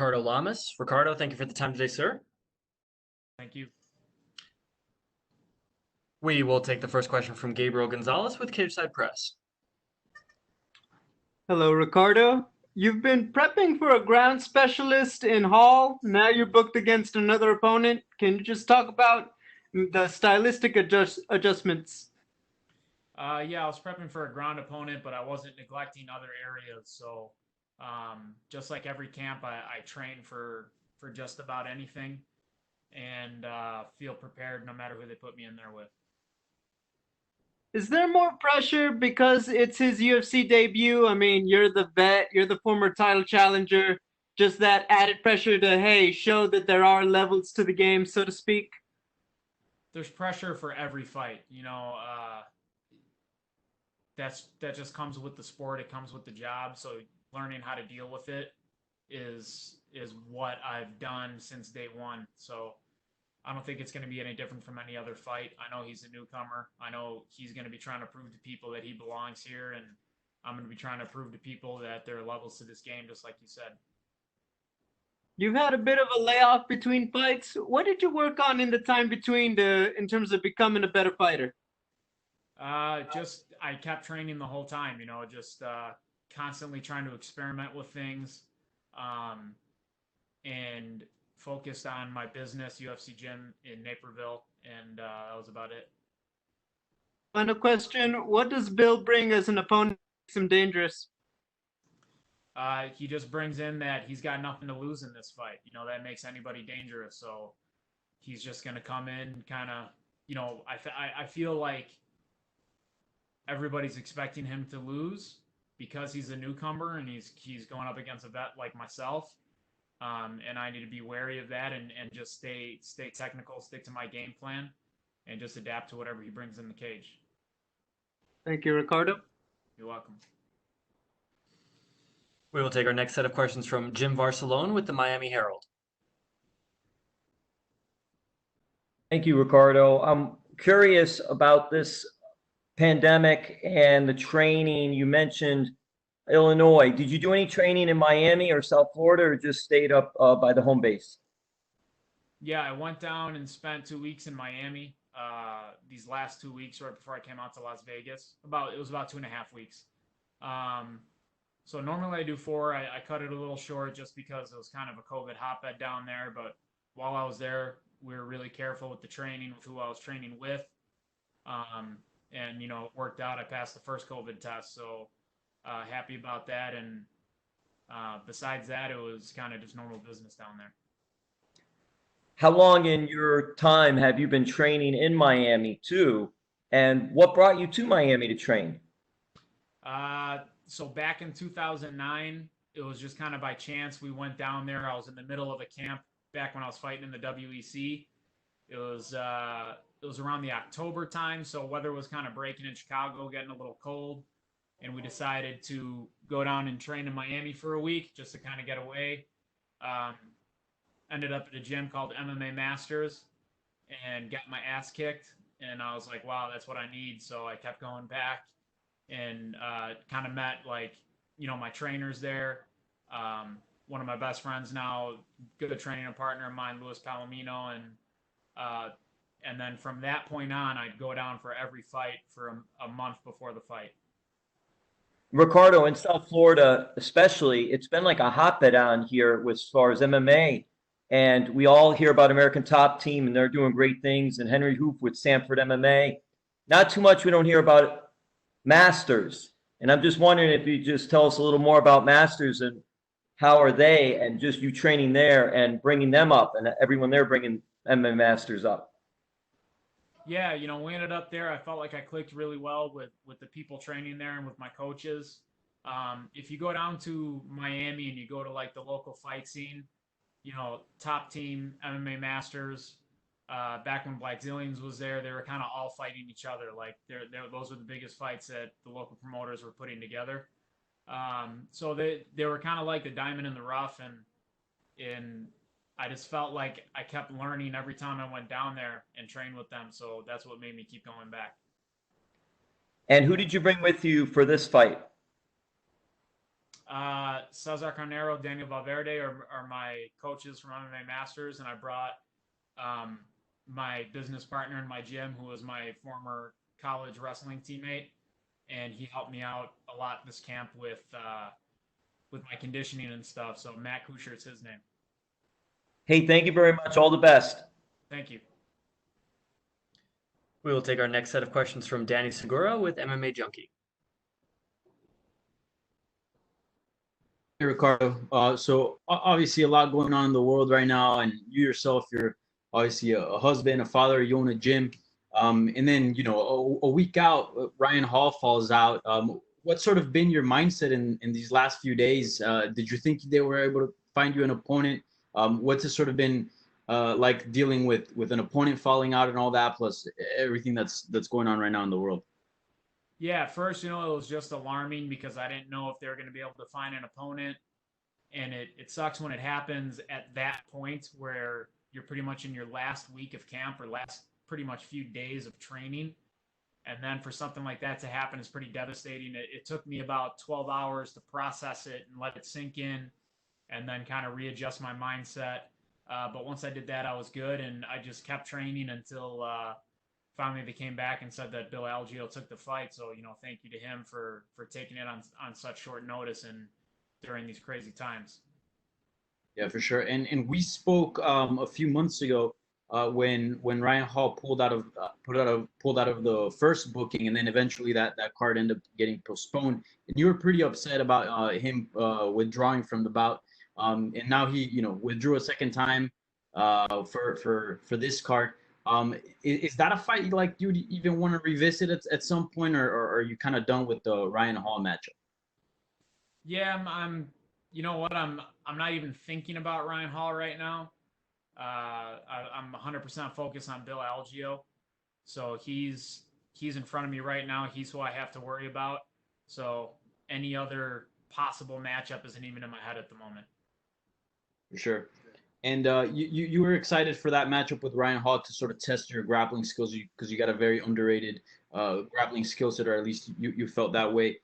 Ricardo Lamas. Ricardo, thank you for the time today, sir. Thank you. We will take the first question from Gabriel Gonzalez with Cageside Press. Hello, Ricardo. You've been prepping for a ground specialist in Hall. Now you're booked against another opponent. Can you just talk about the stylistic adjustments? Yeah, I was prepping for a ground opponent, but I wasn't neglecting other areas. So just like every camp, I train for just about anything and feel prepared no matter who they put me in there with. Is there more pressure because it's his UFC debut? I mean, you're the vet, you're the former title challenger. Just that added pressure to, hey, show that there are levels to the game, so to speak? There's pressure for every fight. That just comes with the sport. It comes with the job. So learning how to deal with it is what I've done since day one. So I don't think it's going to be any different from any other fight. I know he's a newcomer. I know he's going to be trying to prove to people that he belongs here, and I'm going to be trying to prove to people that there are levels to this game, just like you said. You've had a bit of a layoff between fights. What did you work on in the time between in terms of becoming a better fighter? I kept training the whole time, just constantly trying to experiment with things, and focused on my business, UFC gym in Naperville, and that was about it. Final question: what does Bill bring as an opponent that makes him dangerous? He just brings in that he's got nothing to lose in this fight. That makes anybody dangerous. So he's just going to come in kind of, I feel like everybody's expecting him to lose because he's a newcomer and he's going up against a vet like myself. And I need to be wary of that and just stay technical, stick to my game plan, and just adapt to whatever he brings in the cage. Thank you, Ricardo. You're welcome. We will take our next set of questions from Jim Varsalone with the Miami Herald. Thank you, Ricardo. I'm curious about this pandemic and the training. You mentioned Illinois. Did you do any training in Miami or South Florida, or just stayed up by the home base? Yeah, I went down and spent 2 weeks in Miami. These last 2 weeks, right before I came out to Las Vegas. It was about 2.5 weeks. So normally I do 4. I cut it a little short just because it was kind of a COVID hotbed down there. But while I was there, we were really careful with the training, with who I was training with. And, it worked out. I passed the first COVID test. So happy about that. And besides that, it was kind of just normal business down there. How long in your time have you been training in Miami too? And what brought you to Miami to train? So back in 2009, it was just kind of by chance we went down there. I was in the middle of a camp back when I was fighting in the WEC. It was around the October time, so weather was kind of breaking in Chicago, getting a little cold, and we decided to go down and train in Miami for a week just to kind of get away. Ended up at a gym called MMA Masters and got my ass kicked, and I was like, wow, that's what I need. So I kept going back and kind of met my trainers there. One of my best friends now, good training partner of mine, Luis Palomino, and then from that point on, I'd go down for every fight for a month before the fight. Ricardo, in South Florida especially, it's been like a hotbed on here as far as MMA. And we all hear about American Top Team, and they're doing great things. And Henry Hoof with Sanford MMA. Not too much we don't hear about Masters. And I'm just wondering if you just tell us a little more about Masters and how are they, and just you training there and bringing them up, and everyone there bringing MMA Masters up. Yeah, we ended up there. I felt like I clicked really well with the people training there and with my coaches. If you go down to Miami and you go to the local fight scene, Top Team, MMA Masters, back when Black Zillions was there, they were kind of all fighting each other. Those were the biggest fights that the local promoters were putting together. So they were kind of like the diamond in the rough, and I just felt like I kept learning every time I went down there and trained with them. So that's what made me keep going back. And who did you bring with you for this fight? Cesar Carnero, Daniel Valverde are my coaches from MMA Masters, and I brought my business partner in my gym, who was my former college wrestling teammate, and he helped me out a lot this camp with my conditioning and stuff. So Matt Kusher's his name. Hey, thank you very much. All the best. Thank you. We will take our next set of questions from Danny Segura with MMA Junkie. Hey, Ricardo. So obviously a lot going on in the world right now, and you yourself, you're obviously a husband, a father, you own a gym. And then, a week out, Ryan Hall falls out. What's sort of been your mindset in these last few days? Did you think they were able to find you an opponent? What's it sort of been like dealing with an opponent falling out and all that, plus everything that's going on right now in the world? Yeah, at first, it was just alarming because I didn't know if they were going to be able to find an opponent. And it sucks when it happens at that point where you're pretty much in your last week of camp or last pretty much few days of training. And then for something like that to happen is pretty devastating. It took me about 12 hours to process it and let it sink in and then kind of readjust my mindset. But once I did that, I was good. And I just kept training until finally they came back and said that Bill Algeo took the fight. So, thank you to him for taking it on such short notice and during these crazy times. Yeah, for sure. And we spoke a few months ago when Ryan Hall pulled out of the first booking, and then eventually that card ended up getting postponed. And you were pretty upset about him withdrawing from the bout. And now he withdrew a second time for this card. Is that a fight you'd even want to revisit at some point, or are you kind of done with the Ryan Hall matchup? Yeah, I'm you know what? I'm not even thinking about Ryan Hall right now. I'm 100% focused on Bill Algeo. So he's in front of me right now. He's who I have to worry about. So any other possible matchup isn't even in my head at the moment. For sure. And you were excited for that matchup with Ryan Hall to sort of test your grappling skills because you got a very underrated grappling skill set, or at least you felt that way.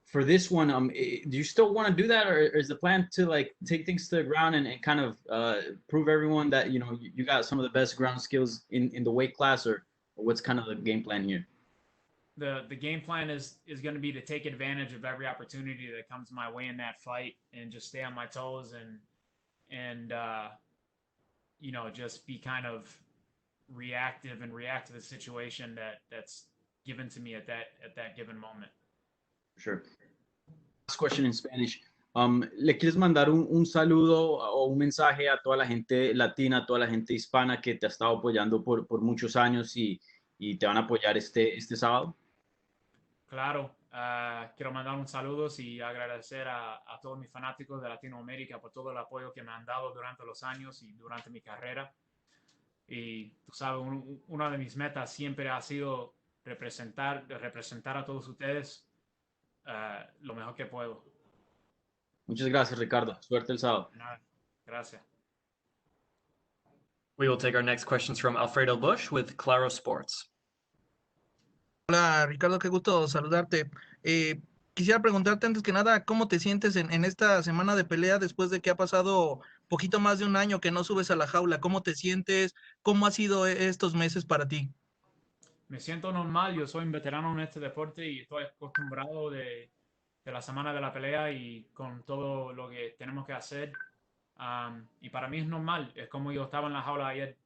For this one, do you still want to do that, or is the plan to take things to the ground and kind of prove everyone that you got some of the best ground skills in the weight class, or what's kind of the game plan here? The game plan is going to be to take advantage of every opportunity that comes my way in that fight and just stay on my toes and just be kind of reactive and react to the situation that's given to me at that given moment. Sure. Last question in Spanish. ¿Le quieres mandar un saludo o un mensaje a toda la gente latina, a toda la gente hispana que te ha estado apoyando por muchos años y te van a apoyar este sábado? Claro. Quiero mandar un saludo y agradecer a todos mis fanáticos de Latinoamérica por todo el apoyo que me han dado durante los años y durante mi carrera. Y tú sabes, una de mis metas siempre ha sido representar a todos ustedes lo mejor que puedo. Muchas gracias, Ricardo. Suerte el sábado. Nada, gracias. We will take our next questions from Alfredo Bush with Claro Sports. Hola Ricardo, qué gusto saludarte. Quisiera preguntarte antes que nada, ¿cómo te sientes en esta semana de pelea después de que ha pasado poquito más de un año que no subes a la jaula? ¿Cómo te sientes? ¿Cómo ha sido estos meses para ti? Me siento normal, yo soy un veterano en este deporte y estoy acostumbrado de la semana de la pelea y con todo lo que tenemos que hacer. Y para mí es normal, es como yo estaba en la jaula ayer.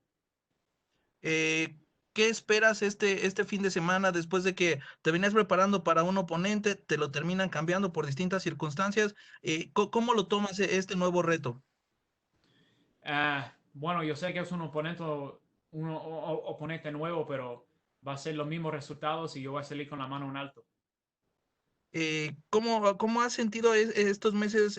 ¿Qué esperas este fin de semana después de que te venías preparando para un oponente, te lo terminan cambiando por distintas circunstancias? ¿Cómo lo tomas este nuevo reto? Bueno, yo sé que es un oponente nuevo, pero va a ser los mismos resultados y yo voy a salir con la mano en alto. ¿Cómo has sentido estos meses,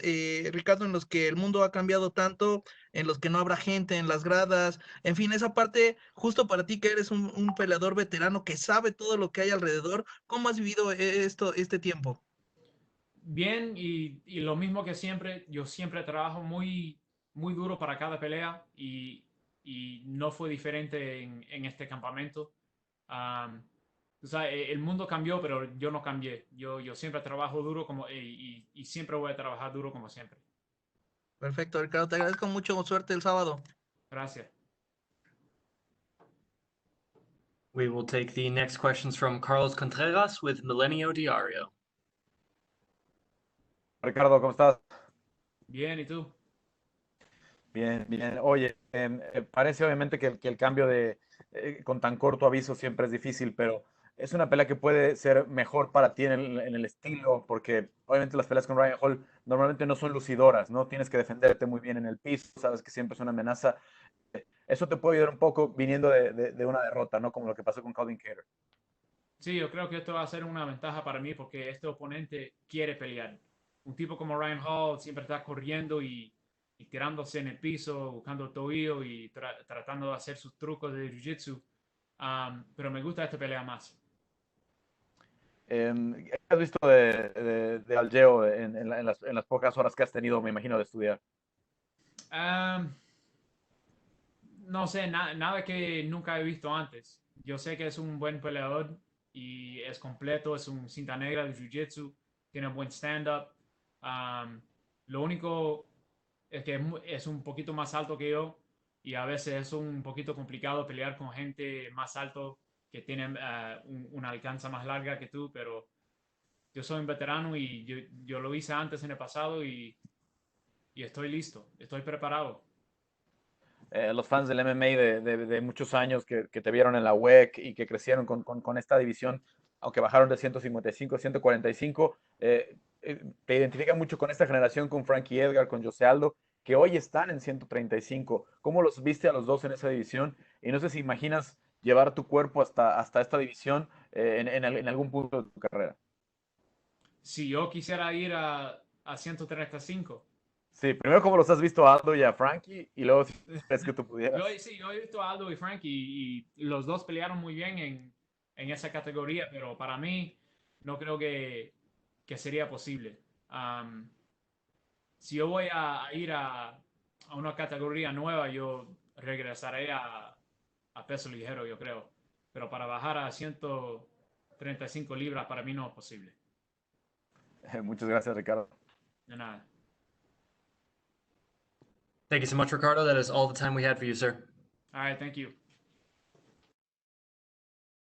Ricardo, en los que el mundo ha cambiado tanto, en los que no habrá gente en las gradas? En fin, esa parte, justo para ti que eres un peleador veterano que sabe todo lo que hay alrededor, ¿cómo has vivido este tiempo? Bien, y lo mismo que siempre, yo siempre trabajo muy, muy duro para cada pelea y no fue diferente en este campamento. tú sabes, el mundo cambió, pero yo no cambié. Yo siempre trabajo duro y siempre voy a trabajar duro como siempre. Perfecto, Ricardo, te agradezco mucho, suerte el sábado. Gracias. We will take the next questions from Carlos Contreras with Milenio Diario. Ricardo, ¿cómo estás? Bien, ¿y tú? Bien, bien. Oye, parece obviamente que el cambio con tan corto aviso siempre es difícil, pero es una pelea que puede ser mejor para ti en el estilo, porque obviamente las peleas con Ryan Hall normalmente no son lucidoras, ¿no? Tienes que defenderte muy bien en el piso, sabes que siempre es una amenaza. Eso te puede ayudar un poco viniendo de una derrota, ¿no? Como lo que pasó con Calvin Kattar. Sí, yo creo que esto va a ser una ventaja para mí porque este oponente quiere pelear. Un tipo como Ryan Hall siempre está corriendo y tirándose en el piso, buscando el tobillo y tratando de hacer sus trucos de jiu-jitsu. Pero me gusta esta pelea más. ¿Qué has visto de Algeo en las pocas horas que has tenido, me imagino, de estudiar? Um, no sé, nada que nunca he visto antes. Yo sé que es un buen peleador y es completo, es un cinta negra de jiu-jitsu, tiene un buen stand-up. Um, lo único es que es un poquito más alto que yo y a veces es un poquito complicado pelear con gente más alto que tiene una alcanza más larga que tú, pero yo soy un veterano y yo lo hice antes en el pasado y estoy listo, estoy preparado. Los fans del MMA de muchos años que te vieron en la WEC y que crecieron con esta división, aunque bajaron de 155 a 145, te identifican mucho con esta generación, con Frankie Edgar, con José Aldo, que hoy están en 135. ¿Cómo los viste a los dos en esa división? Y no sé si imaginas llevar tu cuerpo hasta esta división en algún punto de tu carrera. Si yo quisiera ir a 135, Sí, primero cómo los has visto a Aldo y a Frankie, y luego si crees que tú pudieras. sí, yo he visto a Aldo y Frankie y los dos pelearon muy bien en esa categoría, pero para mí no creo que sería posible. Um, si yo voy a ir a una categoría nueva, yo regresaré a peso ligero, yo creo. Pero para bajar a 135 libras, para mí no es posible. Muchas gracias, Ricardo. De nada. Thank you so much, Ricardo. That is all the time we had for you, sir. All right, thank you.